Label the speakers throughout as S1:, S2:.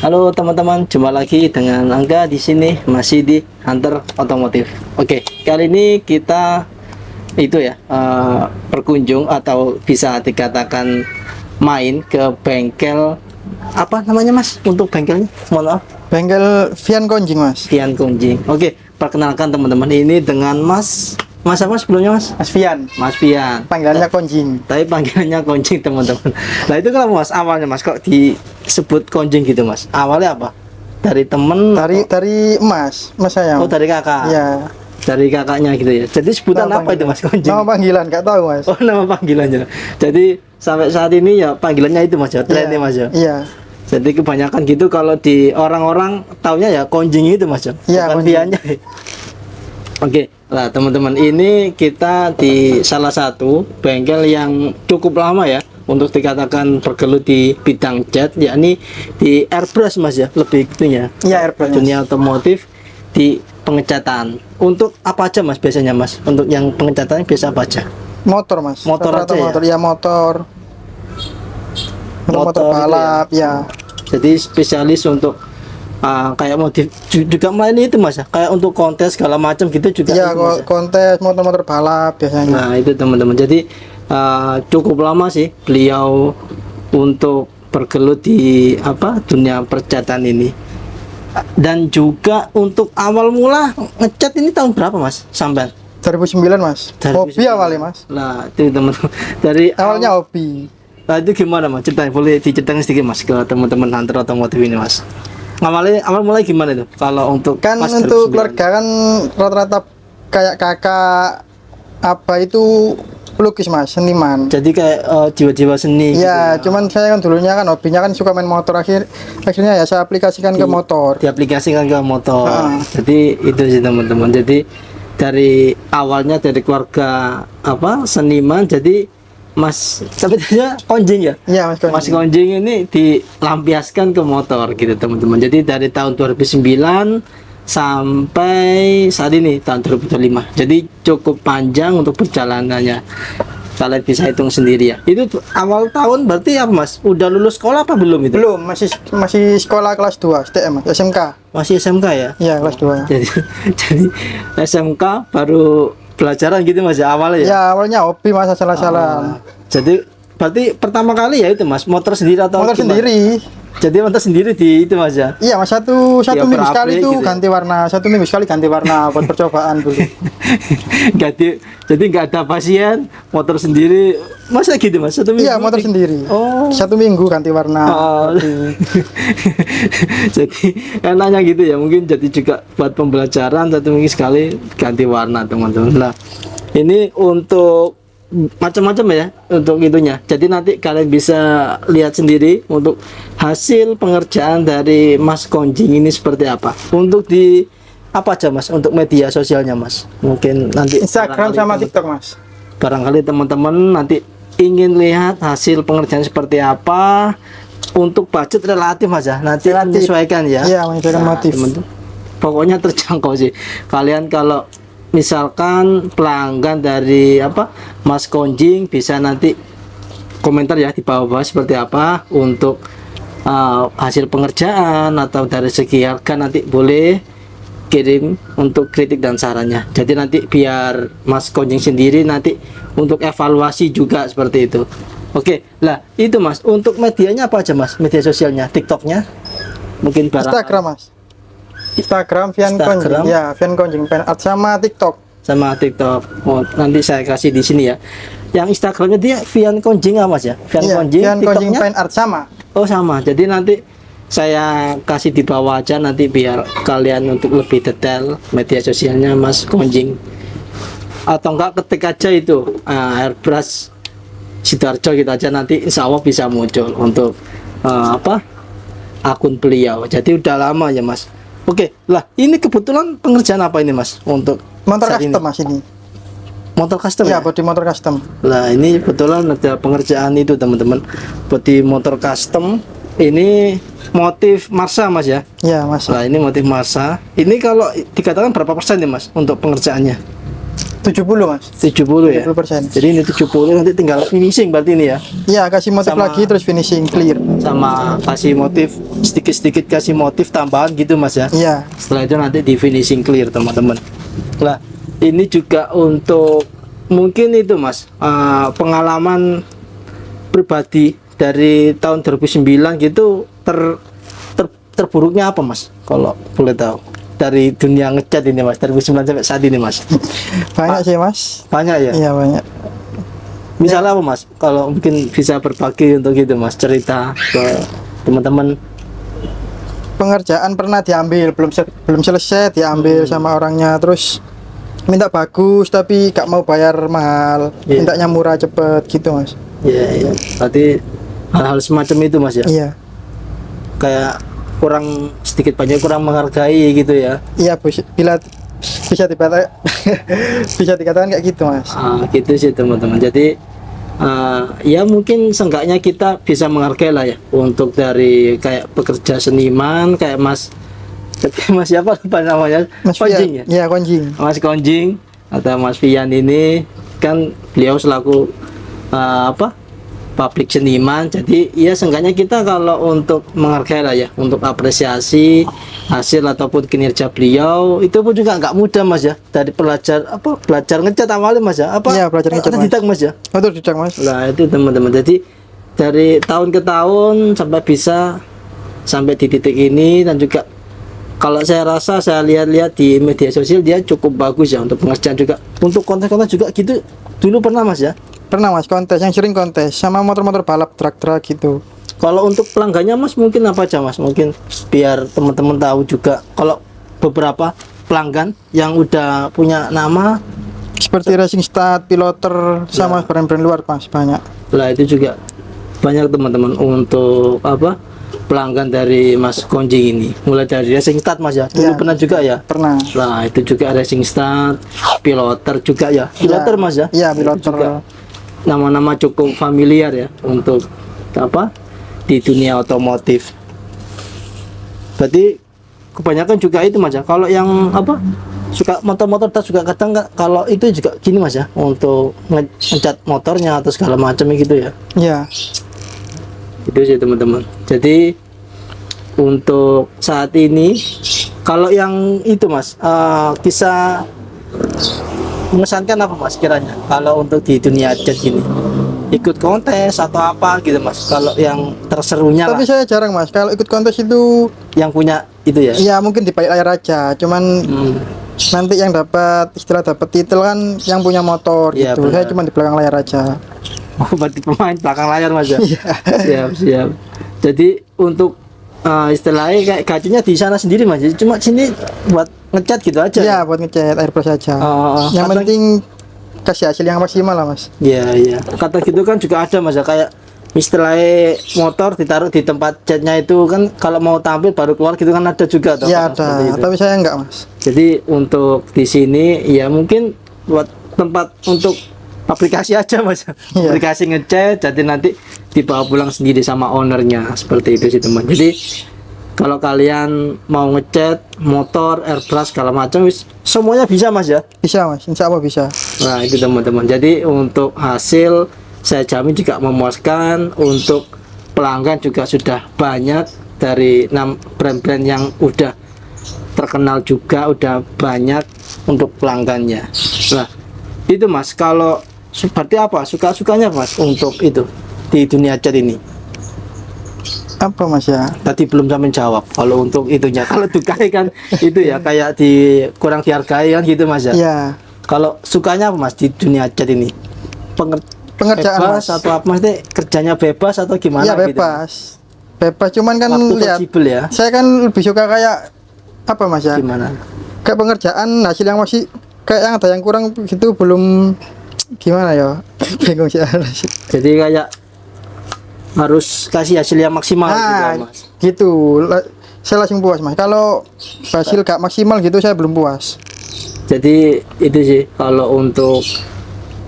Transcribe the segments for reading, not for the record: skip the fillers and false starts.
S1: Halo teman-teman, jumpa lagi dengan Angga di sini masih di Hunter Otomotif. Oke, kali ini kita berkunjung atau bisa dikatakan main ke bengkel apa namanya Mas untuk bengkelnya? Mohon maaf.
S2: Bengkel Vian Konjing, Mas.
S1: Vian Konjing. Oke, perkenalkan teman-teman ini dengan Mas apa sebelumnya Mas?
S2: Mas Vian.
S1: Mas Vian.
S2: Panggilannya Konjing.
S1: Tapi panggilannya Konjing teman-teman. Nah itu kenapa Mas awalnya Mas kok disebut Konjing gitu Mas? Awalnya apa? Dari temen?
S2: Dari Mas saya.
S1: Oh dari kakak?
S2: Iya.
S1: Dari kakaknya gitu ya. Jadi sebutan apa itu Mas Konjing?
S2: Nama panggilan, nggak tahu Mas.
S1: Oh nama panggilannya. Jadi sampai saat ini ya panggilannya itu Mas ya, trennya Mas ya.
S2: Iya.
S1: Jadi kebanyakan gitu kalau di orang-orang taunya ya Konjing itu Mas ya.
S2: Iya,
S1: Bukan
S2: Konjing.
S1: Viannya. Oke, lah teman-teman ini kita di salah satu bengkel yang cukup lama ya untuk dikatakan bergelut di bidang cat, yakni di airbrush Mas ya, lebih itunya.
S2: Iya, airbrush, Mas.
S1: Dunia otomotif di pengecatan. Untuk apa aja Mas biasanya Mas? Untuk yang pengecatannya biasa apa aja?
S2: Motor, Mas.
S1: Motor
S2: Rata-rata
S1: aja ya?
S2: motor. Iya, motor. Motor
S1: Motor,
S2: balap, ya.
S1: Jadi spesialis untuk kayak modif juga melayani itu Mas ya, kayak untuk kontes segala macam gitu juga
S2: Iya,
S1: itu, Mas, ya?
S2: kontes motor-motor balap biasanya.
S1: Nah itu teman-teman, jadi cukup lama sih beliau untuk bergelut di dunia percatan ini. Dan juga untuk awal mula ngecat ini tahun berapa Mas sampai?
S2: 2009, Mas.
S1: 2009.
S2: Hobi awalnya, Mas.
S1: Nah itu teman-teman dari
S2: Awalnya hobi.
S1: Nah itu gimana Mas, ceritain, boleh diceritain sedikit Mas ke teman-teman Hunter Otomotif ini Mas. Awal mulai gimana itu kalau untuk
S2: Kan
S1: pas
S2: untuk
S1: 2009?
S2: keluarga kan rata-rata kayak kakak apa itu pelukis, Mas, seniman.
S1: Jadi kayak jiwa-jiwa seni
S2: Ya,
S1: gitu
S2: cuman saya kan dulunya kan hobinya kan suka main motor, akhirnya ya saya aplikasikan ke motor.
S1: diaplikasikan ke motor. Jadi itu sih teman-teman. Jadi dari awalnya dari keluarga seniman, jadi Mas sebetulnya Konjing ya.
S2: Iya, Mas Konjing.
S1: Mas Konjing ini dilampiaskan ke motor gitu teman-teman. Jadi dari tahun 2009 sampai saat ini tahun 2025. Jadi cukup panjang untuk perjalanannya. Kalian bisa hitung sendiri ya. Itu awal tahun berarti apa Mas? Udah lulus sekolah apa belum itu?
S2: Belum, masih sekolah kelas 2 STM, Mas, SMK.
S1: Masih SMK ya?
S2: Iya, kelas 2.
S1: Jadi SMK baru pelajaran gitu Mas ya awalnya ya?
S2: Ya, awalnya hobi, Mas, asal-asalan.
S1: Jadi berarti pertama kali ya itu Mas, motor sendiri atau
S2: Motor
S1: gimana?
S2: sendiri.
S1: Jadi motor sendiri di itu Mas ya?
S2: Iya, Mas, satu
S1: Tiap
S2: minggu
S1: per
S2: sekali
S1: April
S2: tuh
S1: gitu ya?
S2: ganti warna. Satu minggu sekali ganti warna buat percobaan dulu.
S1: Jadi nggak ada pasien, motor sendiri. Masa gitu Mas? Satu minggu?
S2: Iya, motor sendiri.
S1: Oh.
S2: Satu minggu ganti warna.
S1: Oh. Jadi enaknya gitu ya, mungkin jadi juga buat pembelajaran satu minggu sekali ganti warna teman-teman. Nah ini untuk macam-macam ya untuk itunya. Jadi nanti kalian bisa lihat sendiri untuk hasil pengerjaan dari Mas Konjing ini seperti apa. Untuk di apa aja Mas untuk media sosialnya Mas? Mungkin nanti
S2: Instagram sama TikTok, Mas.
S1: barangkali teman-teman nanti ingin lihat hasil pengerjaan seperti apa. Untuk budget relatif Mas ya, nanti
S2: Relatif.
S1: menyesuaikan ya.
S2: Iya, menyesuaikan motif.
S1: teman-teman. Pokoknya terjangkau sih. Kalian kalau misalkan pelanggan dari Mas Konjing bisa nanti komentar ya di bawah seperti apa untuk hasil pengerjaan atau dari segi harga, nanti boleh kirim untuk kritik dan sarannya. Jadi nanti biar Mas Konjing sendiri nanti untuk evaluasi juga seperti itu. Oke, lah itu Mas. Untuk medianya apa aja Mas? Media sosialnya, TikToknya, mungkin
S2: Instagram, Mas. Instagram Vian
S1: Instagram.
S2: Konjing. Ya, Vian Konjing pen art sama TikTok.
S1: sama TikTok. Oh, nanti saya kasih di sini ya. Yang Instagramnya dia Vian Konjing Mas ya? Vian
S2: Iya,
S1: Konjing.
S2: Vian Konjing
S1: TikToknya?
S2: pen art sama.
S1: Oh sama. Jadi nanti saya kasih di bawah aja nanti biar kalian untuk lebih detail media sosialnya Mas Konjing. Atau enggak ketik aja itu airbrush Sidoarjo gitu aja, nanti insya Allah bisa muncul untuk akun beliau. Jadi udah lama ya Mas. Oke, lah ini kebetulan pengerjaan apa ini Mas untuk
S2: Motor
S1: saat
S2: custom,
S1: ini?
S2: Mas, ini.
S1: Motor custom
S2: Iya,
S1: ya?
S2: body motor custom.
S1: Lah ini kebetulan ada pengerjaan itu teman-teman, body motor custom. Ini motif Marsa Mas ya?
S2: Iya, Mas.
S1: Nah ini motif Marsa. Ini kalau dikatakan berapa persen nih Mas untuk pengerjaannya?
S2: 70 mas.
S1: 70 ya.
S2: 70%.
S1: Jadi ini 70 nanti tinggal finishing berarti ini ya.
S2: Iya, kasih motif
S1: Sama-
S2: lagi terus finishing clear.
S1: Sama kasih motif sedikit-sedikit kasih motif tambahan gitu Mas ya.
S2: Iya.
S1: Setelah itu nanti di finishing clear teman-teman. Nah, ini juga untuk mungkin itu Mas pengalaman pribadi dari tahun 2009 gitu terburuknya apa Mas? Kalau boleh tahu dari dunia ngecat ini Mas, dari 2009 sampai saat ini Mas.
S2: Banyak sih mas.
S1: Banyak ya?
S2: Iya banyak.
S1: Misalnya apa Mas? Kalau mungkin bisa berbagi untuk itu Mas, cerita ke teman-teman.
S2: Pengerjaan pernah diambil, belum selesai diambil sama orangnya, terus minta bagus tapi gak mau bayar mahal,
S1: Iya.
S2: mintanya murah cepet gitu mas.
S1: Iya, iya. Berarti hal-hal semacam itu Mas ya.
S2: Iya.
S1: Kayak kurang sedikit banyak kurang menghargai gitu ya.
S2: Iya bila bisa dikatakan bisa dikatakan kayak gitu mas.
S1: Gitu sih teman-teman. Jadi ya mungkin seenggaknya kita bisa menghargai lah ya untuk dari kayak pekerja seniman kayak Mas siapa lupa namanya,
S2: Mas
S1: Konjing ya.
S2: Iya Konjing.
S1: Mas Konjing atau Mas Fian ini kan beliau selaku publik seniman. Jadi ya seenggaknya kita kalau untuk menghargai lah ya, untuk apresiasi hasil ataupun kinerja beliau itu pun juga nggak mudah Mas ya, dari belajar ngecat awalnya Mas ya,
S2: Iya, belajar ngecat, Mas.
S1: otodidak Mas ya.
S2: Betul tidak mas.
S1: Nah itu teman-teman, jadi dari tahun ke tahun sampai bisa sampai di titik ini. Dan juga kalau saya rasa saya lihat-lihat di media sosial dia cukup bagus ya untuk pengerjaan juga, untuk konten-konten juga gitu dulu pernah Mas ya.
S2: Pernah mas kontes, yang sering kontes sama motor-motor balap truk-truk gitu.
S1: Kalau untuk pelanggannya Mas mungkin apa aja Mas, mungkin biar teman-teman tahu juga. Kalau beberapa pelanggan yang udah punya nama
S2: Seperti Racing Start, Piloter, sama brand-brand luar mas, banyak.
S1: lah, itu juga banyak teman-teman untuk pelanggan dari Mas Konjing ini, mulai dari Racing Start Mas ya. Dulu
S2: Iya.
S1: pernah juga ya.
S2: Pernah.
S1: Nah itu juga Racing Start, Piloter juga ya. Piloter Mas ya.
S2: Iya
S1: Itu
S2: Piloter.
S1: juga nama-nama cukup familiar ya untuk di dunia otomotif. Berarti kebanyakan juga itu Mas ya. Kalau yang suka motor-motor tak juga kadang kalau itu juga gini Mas ya, untuk ngecat motornya atau segala macam gitu ya.
S2: Iya.
S1: Itu sih teman-teman. Jadi untuk saat ini kalau yang itu Mas kisah mengesankan apa Mas kiranya kalau untuk di dunia cat gini, ikut kontes atau apa gitu Mas, kalau yang terserunya
S2: Tapi
S1: lah,
S2: saya jarang mas, kalau ikut kontes itu
S1: yang punya itu ya.
S2: ya mungkin di balik layar aja, cuman nanti yang dapat titel kan yang punya motor
S1: Iya,
S2: gitu. Saya
S1: benar.
S2: cuma di belakang layar aja.
S1: Oh, berarti pemain belakang layar Mas ya.
S2: Iya.
S1: Siap. Jadi untuk istilahnya kayak gajinya di sana sendiri Mas, jadi cuma sini buat ngecat gitu aja.
S2: Iya, buat ngecat airbrush aja. Yang
S1: kadang-
S2: penting kasih hasil yang maksimal lah mas.
S1: Iya. Kata gitu kan juga ada Mas ya, kayak istilahnya motor ditaruh di tempat catnya itu kan, kalau mau tampil baru keluar gitu kan, ada juga toh,
S2: Iya
S1: Mas, seperti
S2: ada,
S1: itu.
S2: tapi saya enggak mas.
S1: Jadi untuk di sini ya mungkin buat tempat untuk aplikasi aja Mas.
S2: Iya.
S1: Aplikasi ngecat, jadi nanti dibawa pulang sendiri sama ownernya, seperti itu sih teman. Jadi kalau kalian mau ngecat motor, airbrush segala macam semuanya bisa Mas ya.
S2: Bisa mas, insya Allah bisa.
S1: Nah itu teman-teman, jadi untuk hasil saya jamin juga memuaskan. Untuk pelanggan juga sudah banyak, dari 6 brand-brand yang udah terkenal juga udah banyak untuk pelanggannya. Nah itu Mas, kalau seperti apa suka-sukanya Mas untuk itu di dunia cat ini?
S2: Apa mas ya?
S1: Tadi belum sampai jawab kalau untuk itunya. Kalau dukanya kan itu ya kayak kurang dihargai kan gitu Mas ya.
S2: Iya.
S1: Kalau sukanya apa Mas di dunia cat ini?
S2: Pengerjaan
S1: Bebas
S2: mas.
S1: atau apa Mas? Kerjanya bebas atau gimana
S2: Iya
S1: gitu?
S2: bebas. Bebas cuman kan
S1: Waktu
S2: lihat.
S1: fleksibel ya.
S2: Saya kan lebih suka kayak apa mas ya?
S1: Gimana?
S2: Kayak pengerjaan hasil yang masih kayak yang ada yang kurang gitu, belum gimana ya? Bingung sih.
S1: Jadi kayak harus kasih hasil yang maksimal gitu
S2: Nah,
S1: Mas.
S2: gitu. Saya langsung puas mas. Kalau hasil gak maksimal gitu saya belum puas.
S1: Jadi itu sih kalau untuk,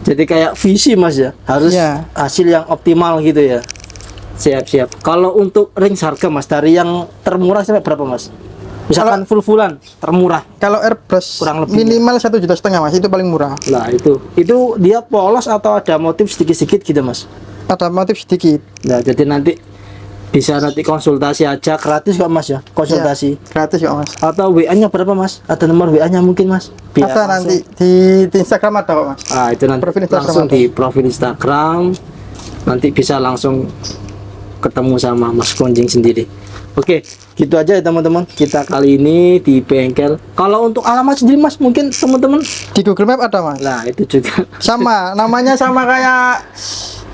S1: jadi kayak visi Mas ya, harus
S2: Iya.
S1: hasil yang optimal gitu ya. Siap. Kalau untuk range harga Mas, dari yang termurah sampai berapa Mas? Misalkan full-fullan termurah.
S2: Kalau airbrush
S1: Kurang lebihnya.
S2: minimal 1,5 juta Mas, itu paling murah.
S1: Nah, itu dia polos atau ada motif sedikit-sedikit gitu, Mas?
S2: Ada motif sedikit.
S1: Nah, jadi nanti bisa nanti konsultasi aja gratis kok, Mas ya. Konsultasi.
S2: Ya, gratis kok Mas.
S1: Atau WA-nya berapa, Mas? Ada nomor WA-nya mungkin, Mas? Biar
S2: Ada
S1: langsung-
S2: nanti di Instagram ada kok Mas.
S1: Ah, itu nanti
S2: Profil Instagram
S1: langsung
S2: ada.
S1: di profil Instagram. Nanti bisa langsung ketemu sama Mas Konjing sendiri. Oke, gitu aja ya teman-teman. Kita kali ini di bengkel. Kalau untuk alamat sendiri, Mas, mungkin teman-teman.
S2: Di Google Map ada Mas.
S1: Nah, itu juga
S2: Sama, namanya sama kayak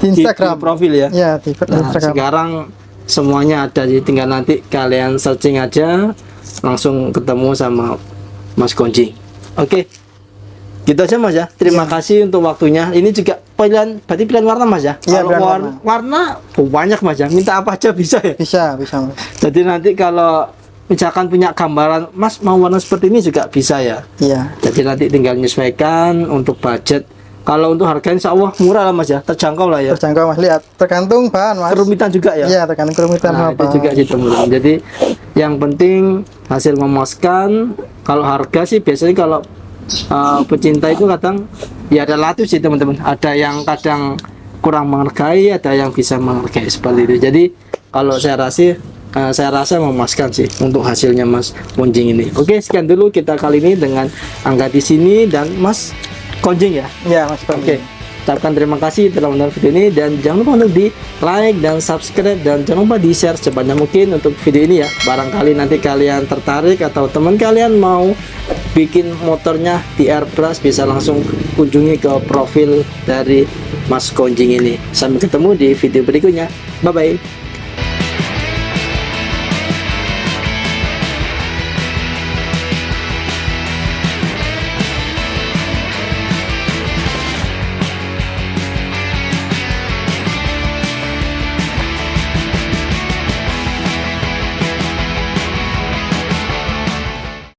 S2: di
S1: di
S2: Instagram.
S1: profil ya.
S2: Ya, di
S1: Nah,
S2: Instagram.
S1: sekarang semuanya ada, jadi tinggal nanti kalian searching aja, langsung ketemu sama Mas Konjing. Oke, gitu aja Mas ya. Terima kasih untuk waktunya. Ini juga berarti pilihan warna Mas ya.
S2: Iya,
S1: Kalau
S2: pilihan
S1: warna banyak Mas ya. Minta apa aja bisa ya.
S2: Bisa Mas.
S1: Jadi nanti kalau misalkan punya gambaran Mas mau warna seperti ini juga bisa ya.
S2: Iya.
S1: Jadi nanti tinggal menyesuaikan untuk budget. Kalau untuk harga insya Allah murah lah Mas ya, terjangkau lah ya.
S2: Terjangkau Mas, lihat tergantung bahan Mas.
S1: Kerumitan juga ya.
S2: Iya, tergantung kerumitan
S1: Nah,
S2: apa.
S1: itu juga sih teman-teman. Jadi yang penting hasil memuaskan. Kalau harga sih biasanya kalau pecinta itu kadang ya ada relatif sih teman-teman. Ada yang kadang kurang menghargai, ada yang bisa menghargai seperti itu. Jadi kalau saya rasa memuaskan sih untuk hasilnya Mas Konjing ini. Oke, sekian dulu kita kali ini dengan Angga di sini dan Mas Konjing ya.
S2: Iya Mas.
S1: Oke, ucapkan terima kasih telah menonton video ini dan jangan lupa untuk di like dan subscribe dan jangan lupa di share sebanyak mungkin untuk video ini ya. Barangkali nanti kalian tertarik atau teman kalian mau bikin motornya di airbrush, bisa langsung kunjungi ke profil dari Mas Konjing ini. Sampai ketemu di video berikutnya. Bye bye.